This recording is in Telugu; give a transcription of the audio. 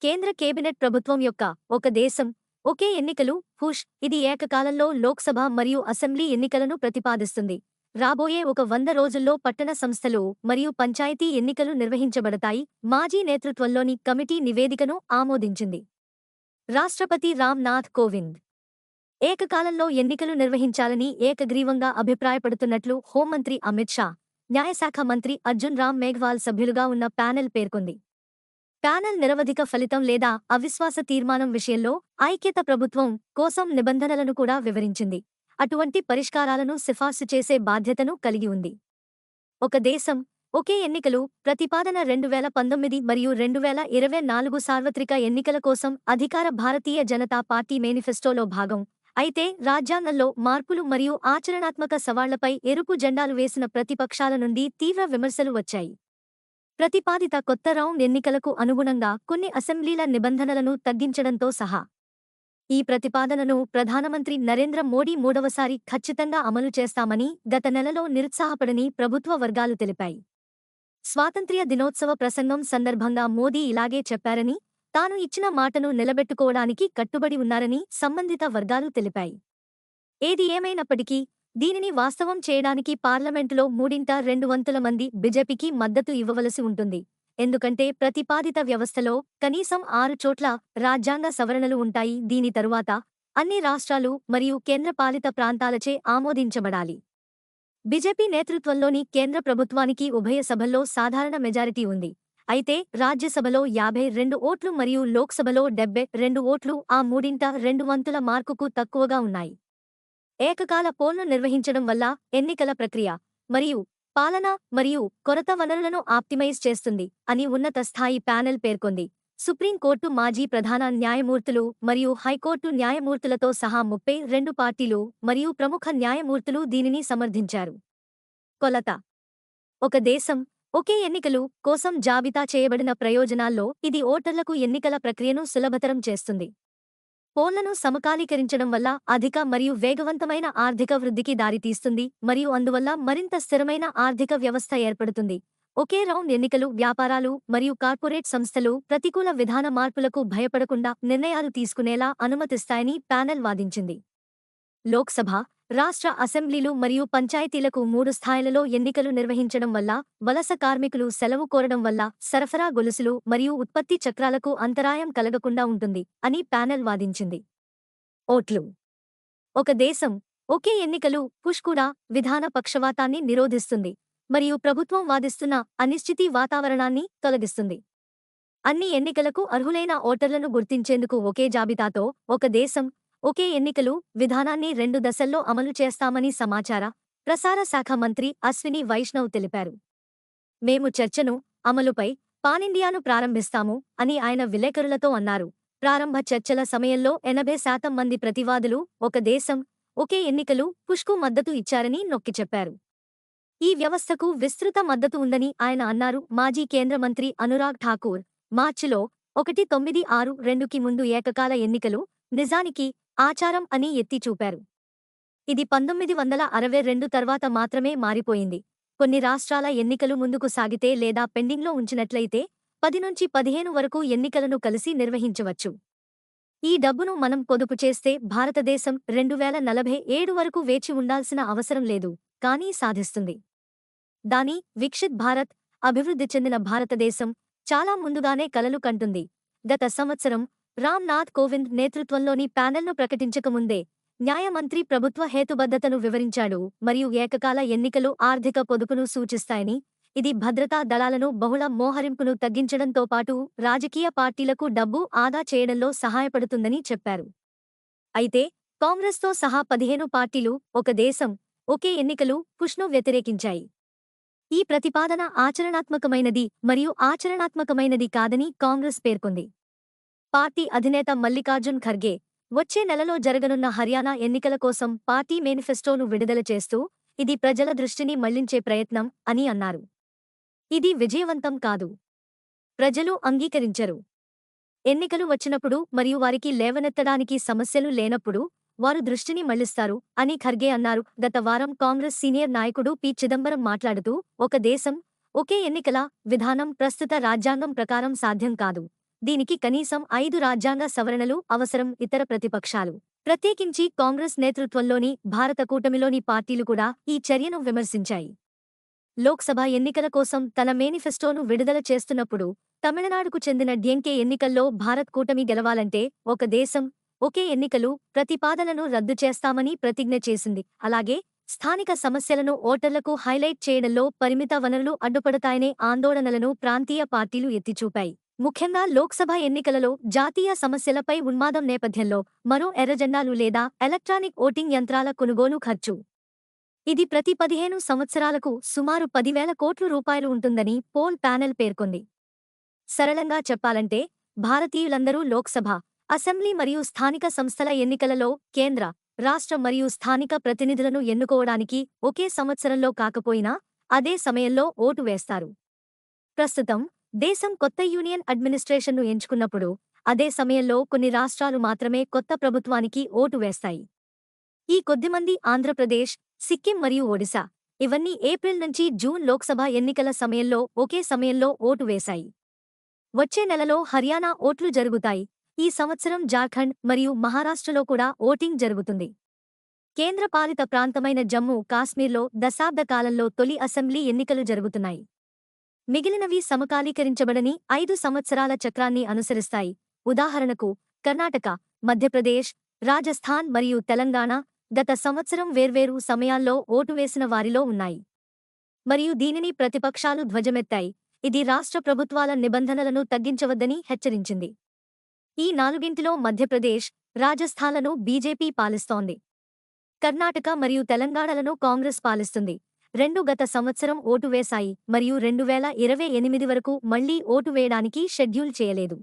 కేంద్ర కేబినెట్ ప్రభుత్వం యొక్క ఒక దేశం ఒకే ఎన్నికలు పుష్ ఇది ఏకకాలంలో లోక్సభ మరియు అసెంబ్లీ ఎన్నికలను ప్రతిపాదిస్తుంది. రాబోయే 100 రోజుల్లో పట్టణ సంస్థలు మరియు పంచాయతీ ఎన్నికలు నిర్వహించబడతాయి. మాజీ నేతృత్వంలోని కమిటీ నివేదికను ఆమోదించింది. రాష్ట్రపతి రామ్ నాథ్ కోవింద్ ఏకకాలంలో ఎన్నికలు నిర్వహించాలని ఏకగ్రీవంగా అభిప్రాయపడుతున్నట్లు హోంమంత్రి అమిత్ షా, న్యాయశాఖ మంత్రి అర్జున్ రామ్ మేఘ్వాల్ సభ్యులుగా ఉన్న ప్యానెల్ పేర్కొంది. ప్యానెల్ నిరవధిక ఫలితం లేదా అవిశ్వాస తీర్మానం విషయంలో ఐక్యత ప్రభుత్వం కోసం నిబంధనలను కూడా వివరించింది. అటువంటి పరిష్కారాలను సిఫార్సు చేసే బాధ్యతను కలిగి ఉంది. ఒక దేశం ఒకే ఎన్నికలు ప్రతిపాదన 2019 మరియు 2024 సార్వత్రిక ఎన్నికల కోసం అధికార భారతీయ జనతా పార్టీ మేనిఫెస్టోలో భాగం. అయితే రాజ్యాంగంలో మార్పులు మరియు ఆచరణాత్మక సవాళ్లపై ఎరుపు జెండాలు వేసిన ప్రతిపక్షాల నుండి తీవ్ర విమర్శలు వచ్చాయి. ప్రతిపాదిత కొత్త రౌండ్ ఎన్నికలకు అనుగుణంగా కొన్ని అసెంబ్లీల నిబంధనలను తగ్గించడంతో సహా ఈ ప్రతిపాదనను ప్రధానమంత్రి నరేంద్ర మోడీ మూడవసారి ఖచ్చితంగా అమలు చేస్తామని గత నెలలో నిరుత్సాహపడని ప్రభుత్వ వర్గాలు తెలిపాయి. స్వాతంత్ర్య దినోత్సవ ప్రసంగం సందర్భంగా మోదీ ఇలాగే చెప్పారని, తాను ఇచ్చిన మాటను నిలబెట్టుకోవడానికి కట్టుబడి ఉన్నారని సంబంధిత వర్గాలు తెలిపాయి. ఏది ఏమైనప్పటికీ దీనిని వాస్తవం చేయడానికి పార్లమెంటులో 3/2 మంది బీజేపీకి మద్దతు ఇవ్వవలసి ఉంటుంది. ఎందుకంటే ప్రతిపాదిత వ్యవస్థలో కనీసం 6 చోట్ల రాజ్యాంగ సవరణలు ఉంటాయి. దీని తరువాత అన్ని రాష్ట్రాలు మరియు కేంద్రపాలిత ప్రాంతాలచే ఆమోదించబడాలి. బీజేపీ నేతృత్వంలోని కేంద్ర ప్రభుత్వానికి ఉభయ సభల్లో సాధారణ మెజారిటీ ఉంది. అయితే రాజ్యసభలో 52 ఓట్లు మరియు లోక్సభలో 72 ఓట్లు ఆ 3/2 మార్కుకు తక్కువగా ఉన్నాయి. ఏకకాల పోల్ను నిర్వహించడం వల్ల ఎన్నికల ప్రక్రియ మరియు పాలన మరియు కొరత వనరులను ఆప్టిమైజ్ చేస్తుంది అని ఉన్నత స్థాయి ప్యానెల్ పేర్కొంది. సుప్రీంకోర్టు మాజీ ప్రధాన న్యాయమూర్తులు మరియు హైకోర్టు న్యాయమూర్తులతో సహా 32 పార్టీలు మరియు ప్రముఖ న్యాయమూర్తులు దీనిని సమర్థించారు. కొలత ఒక దేశం ఒకే ఎన్నికలు కోసం జాబితా చేయబడిన ప్రయోజనాల్లో ఇది ఓటర్లకు ఎన్నికల ప్రక్రియను సులభతరం చేస్తుంది. పోల్లను సమకాలీకరించడం వల్ల అధిక మరియు వేగవంతమైన ఆర్థిక వృద్ధికి దారితీస్తుంది మరియు అందువల్ల మరింత స్థిరమైన ఆర్థిక వ్యవస్థ ఏర్పడుతుంది. ఒకే రౌండ్ ఎన్నికలు వ్యాపారాలు మరియు కార్పొరేట్ సంస్థలు ప్రతికూల విధాన మార్పులకు భయపడకుండా నిర్ణయాలు తీసుకునేలా అనుమతిస్తాయని ప్యానెల్ వాదించింది. లోక్సభ, రాష్ట్ర అసెంబ్లీలు మరియు పంచాయతీలకు 3 స్థాయిలలో ఎన్నికలు నిర్వహించడం వల్ల వలస కార్మికులు సెలవు కోరడం వల్ల సరఫరా గొలుసులు మరియు ఉత్పత్తి చక్రాలకు అంతరాయం కలగకుండా ఉంటుంది అని ప్యానెల్ వాదించింది. ఓట్లు ఒక దేశం ఒకే ఎన్నికలు పుష్ కూడా విధాన పక్షవాతాన్ని నిరోధిస్తుంది మరియు ప్రభుత్వం వాదిస్తున్న అనిశ్చితి వాతావరణాన్ని తొలగిస్తుంది. అన్ని ఎన్నికలకు అర్హులైన ఓటర్లను గుర్తించేందుకు ఒకే జాబితాతో ఒక దేశం ఒకే ఎన్నికలు విధానాన్ని 2 దశల్లో అమలు చేస్తామని సమాచార, ప్రసార శాఖ మంత్రి అశ్విని వైష్ణవ్ తెలిపారు. మేము చర్చను, అమలుపై పానిండియాను ప్రారంభిస్తాము అని ఆయన విలేకరులతో అన్నారు. ప్రారంభ చర్చల సమయంలో 80% మంది ప్రతివాదులు ఒక దేశం ఒకే ఎన్నికలు పుష్కు మద్దతు ఇచ్చారని నొక్కి చెప్పారు. ఈ వ్యవస్థకు విస్తృత మద్దతు ఉందని ఆయన అన్నారు. మాజీ కేంద్ర మంత్రి అనురాగ్ ఠాకూర్ మార్చిలో 1962కి ముందు ఏకకాల ఎన్నికలు నిజానికి ఆచారం అని ఎత్తి చూపారు. ఇది 1962 తర్వాత మాత్రమే మారిపోయింది. కొన్ని రాష్ట్రాల ఎన్నికలు ముందుకు సాగితే లేదా పెండింగ్లో ఉంచినట్లయితే 10 నుంచి 15 వరకు ఎన్నికలను కలిసి నిర్వహించవచ్చు. ఈ డబ్బును మనం పొదుపు చేస్తే భారతదేశం 2047 వరకు వేచి ఉండాల్సిన అవసరం లేదు, కానీ సాధిస్తుంది. దాని వికసిత్ భారత్, అభివృద్ధి చెందిన భారతదేశం చాలా ముందుగానే కలలు కంటుంది. గత సంవత్సరం రామ్ నాథ్ కోవింద్ నేతృత్వంలోని ప్యానెల్ను ప్రకటించకముందే న్యాయమంత్రి ప్రభుత్వ హేతుబద్ధతను వివరించాడు మరియు ఏకకాల ఎన్నికలు ఆర్థిక పొదుపును సూచిస్తాయని, ఇది భద్రతా దళాలను బహుళ మోహరింపును తగ్గించడంతో పాటు రాజకీయ పార్టీలకు డబ్బు ఆదా చేయడంలో సహాయపడుతుందని చెప్పారు. అయితే కాంగ్రెస్తో సహా 15 పార్టీలు ఒక దేశం ఒకే ఎన్నికలు పుష్ను వ్యతిరేకించాయి. ఈ ప్రతిపాదన ఆచరణాత్మకమైనది మరియు ఆచరణాత్మకమైనది కాదని కాంగ్రెస్ పేర్కొంది. పార్టీ అధినేత మల్లికార్జున్ ఖర్గే వచ్చే నెలలో జరగనున్న హర్యానా ఎన్నికల కోసం పార్టీ మేనిఫెస్టోను విడుదల చేస్తూ ఇది ప్రజల దృష్టిని మళ్లించే ప్రయత్నం అని అన్నారు. ఇది విజయవంతం కాదు. ప్రజలు అంగీకరించరు. ఎన్నికలు వచ్చినప్పుడు మరియు వారికి లేవనెత్తడానికి సమస్యలు లేనప్పుడు వారు దృష్టిని మళ్లిస్తారు అని ఖర్గే అన్నారు. గత వారం కాంగ్రెస్ సీనియర్ నాయకుడు పి. చిదంబరం మాట్లాడుతూ ఒక దేశం ఒకే ఎన్నికల విధానం ప్రస్తుత రాజ్యాంగం ప్రకారం సాధ్యం కాదు. దీనికి కనీసం 5 రాజ్యాంగ సవరణలు అవసరం. ఇతర ప్రతిపక్షాలు, ప్రత్యేకించి కాంగ్రెస్ నేతృత్వంలోని భారత కూటమిలోని పార్టీలు కూడా ఈ చర్యను విమర్శించాయి. లోక్సభ ఎన్నికల కోసం తన మేనిఫెస్టోను విడుదల చేస్తున్నప్పుడు తమిళనాడుకు చెందిన డిఎంకే ఎన్నికల్లో భారత్ కూటమి గెలవాలంటే ఒక దేశం, ఒకే ఎన్నికలు ప్రతిపాదనను రద్దు చేస్తామని ప్రతిజ్ఞ చేసింది. అలాగే స్థానిక సమస్యలను ఓటర్లకు హైలైట్ చేయడంలో పరిమిత వనరులు అడ్డుపడతాయనే ఆందోళనలను ప్రాంతీయ పార్టీలు ఎత్తిచూపాయి. ముఖ్యంగా లోక్సభ ఎన్నికలలో జాతీయ సమస్యలపై ఉన్మాదం నేపథ్యంలో మరో ఎర్రజెండాలు లేదా ఎలక్ట్రానిక్ ఓటింగ్ యంత్రాల కొనుగోలు ఖర్చు. ఇది ప్రతి 15 సంవత్సరాలకు సుమారు 10,000 కోట్ల రూపాయలు ఉంటుందని పోల్ ప్యానెల్ పేర్కొంది. సరళంగా చెప్పాలంటే భారతీయులందరూ లోక్సభ, అసెంబ్లీ మరియు స్థానిక సంస్థల ఎన్నికలలో కేంద్ర, రాష్ట్ర మరియు స్థానిక ప్రతినిధులను ఎన్నుకోవడానికి ఒకే సంవత్సరంలో కాకపోయినా అదే సమయంలో ఓటు వేస్తారు. ప్రస్తుతం దేశం కొత్త యూనియన్ అడ్మినిస్ట్రేషన్ను ఎంచుకున్నప్పుడు అదే సమయంలో కొన్ని రాష్ట్రాలు మాత్రమే కొత్త ప్రభుత్వానికి ఓటు వేస్తాయి. ఈ కొద్దిమంది ఆంధ్రప్రదేశ్, సిక్కిం మరియు ఒడిశా, ఇవన్నీ ఏప్రిల్ నుంచి జూన్ లోక్సభ ఎన్నికల సమయంలో ఒకే సమయంలో ఓటు వేశాయి. వచ్చే నెలలో హర్యానా ఓట్లు జరుగుతాయి. ఈ సంవత్సరం జార్ఖండ్ మరియు మహారాష్ట్రలో కూడా ఓటింగ్ జరుగుతుంది. కేంద్రపాలిత ప్రాంతమైన జమ్మూ కాశ్మీర్లో దశాబ్ద కాలంలో తొలి అసెంబ్లీ ఎన్నికలు జరుగుతున్నాయి. మిగిలినవి సమకాలీకరించబడని 5 సంవత్సరాల చక్రాన్ని అనుసరిస్తాయి. ఉదాహరణకు కర్ణాటక, మధ్యప్రదేశ్, రాజస్థాన్ మరియు తెలంగాణ గత సంవత్సరం వేర్వేరు సమయాల్లో ఓటు వేసిన వారిలో ఉన్నాయి. మరియు దీనిని ప్రతిపక్షాలు ధ్వజమెత్తాయి. ఇది రాష్ట్ర ప్రభుత్వాల నిబంధనలను తగ్గించవద్దని హెచ్చరించింది. ఈ నాలుగింటిలో మధ్యప్రదేశ్, రాజస్థాన్లను బీజేపీ పాలిస్తోంది. కర్ణాటక మరియు తెలంగాణలను కాంగ్రెస్ పాలిస్తుంది. రెండు గత సంవత్సరం ఓటు వేశాయి మరియు 2028 వరకు మళ్లీ ఓటు వేయడానికి షెడ్యూల్ చేయలేదు.